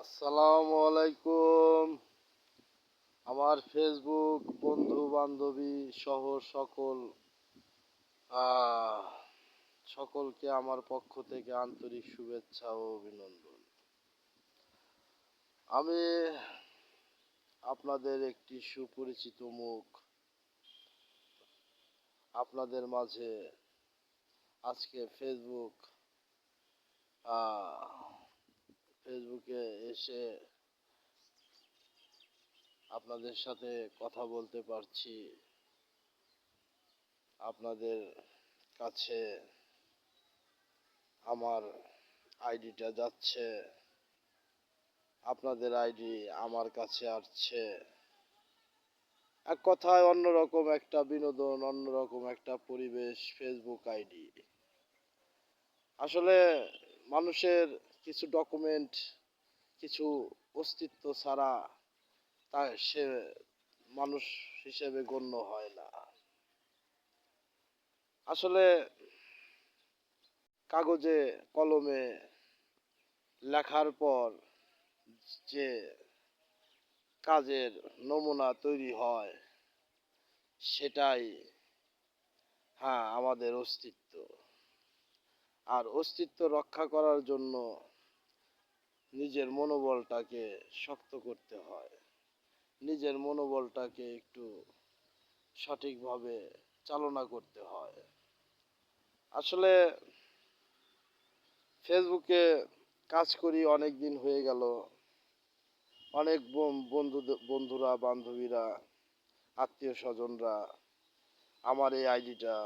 আসসালামু আলাইকুম। আমার ফেসবুক বন্ধু বান্ধবী সহ আহ, সকলকে আমার পক্ষ থেকে আন্তরিক শুভেচ্ছা ও অভিনন্দন। আমি আপনাদের একটি সুপরিচিত মুখ আপনাদের মাঝে আজকে ফেসবুকে এসে আপনাদের সাথে কথা বলতে পারছি। আপনাদের কাছে আমার আইডিটা যাচ্ছে, আপনাদের আইডি আমার কাছে আসছে। এক কথায় অন্যরকম একটা বিনোদন, অন্যরকম একটা পরিবেশ ফেসবুক আইডি। আসলে মানুষের কিছু ডকুমেন্ট, কিছু অস্তিত্ব ছাড়া তা সে মানুষ হিসেবে গণ্য হয় না। আসলে কাগজে কলমে লেখার পর যে কাজের নমুনা তৈরি হয়, সেটাই আমাদের অস্তিত্ব। আর অস্তিত্ব রক্ষা করার জন্য নিজের মনোবলটাকে শক্ত করতে হয়, নিজের মনোবলটাকে একটু সঠিকভাবে চালনা করতে হয়। আসলে ফেসবুকে কাজ করি অনেক দিন হয়ে গেল। অনেক বন্ধুরা, বান্ধবীরা, আত্মীয় স্বজনরা আমার এই আইডিটা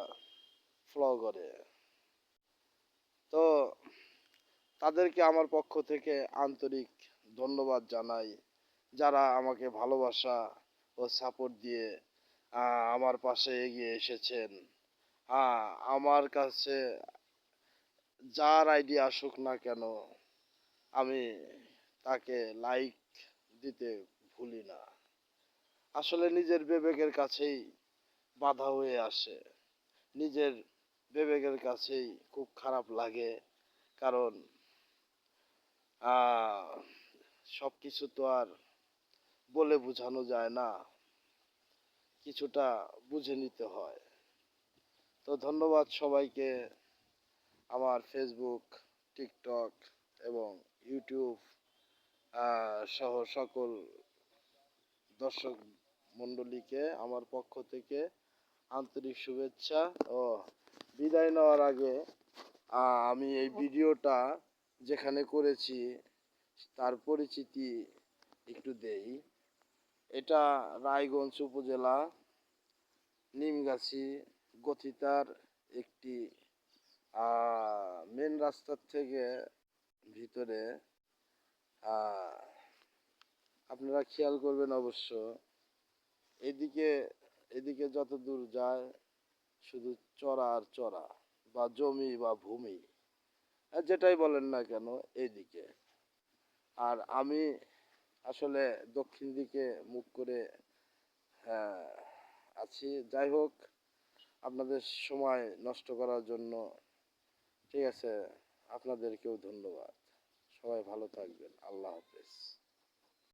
ফলো করে। তো তাদেরকে আমার পক্ষ থেকে আন্তরিক ধন্যবাদ জানাই, যারা আমাকে ভালোবাসা ও সাপোর্ট দিয়ে আমার পাশে এগিয়ে এসেছেন। হ্যাঁ, আমার কাছে যার আইডি আসুক না কেন, আমি তাকে লাইক দিতে ভুলি না। আসলে নিজের বিবেকের কাছেই বাধা হয়ে আসে, নিজের বিবেকের কাছেই খুব খারাপ লাগে। কারণ সব কিছু তো আর বলে বোঝানো যায় না, কিছুটা বুঝে নিতে হয়। তো ধন্যবাদ সবাইকে, আমার ফেসবুক, টিকটক এবং ইউটিউব সহ সকল দর্শক মণ্ডলীকে আমার পক্ষ থেকে আন্তরিক শুভেচ্ছা ও বিদায় নেওয়ার আগে আমি এই ভিডিওটা যেখানে করেছি তার পরিচিতি একটু দেই। এটা রায়গঞ্জ উপজেলা নিমগাছি গথিতার একটি মেন রাস্তার থেকে ভিতরে। আপনারা খেয়াল করবেন অবশ্য, এদিকে এদিকে যত দূর যায় শুধু চড়া আর চড়া, বা জমি বা ভূমি, যেটাই বলেন না কেন এইদিকে। আর আমি আসলে দক্ষিণ দিকে মুখ করে আহ, আছি। যাই হোক, আপনাদের সময় নষ্ট করার জন্য, ঠিক আছে, আপনাদেরকেও ধন্যবাদ। সবাই ভালো থাকবেন। আল্লাহ হাফেজ।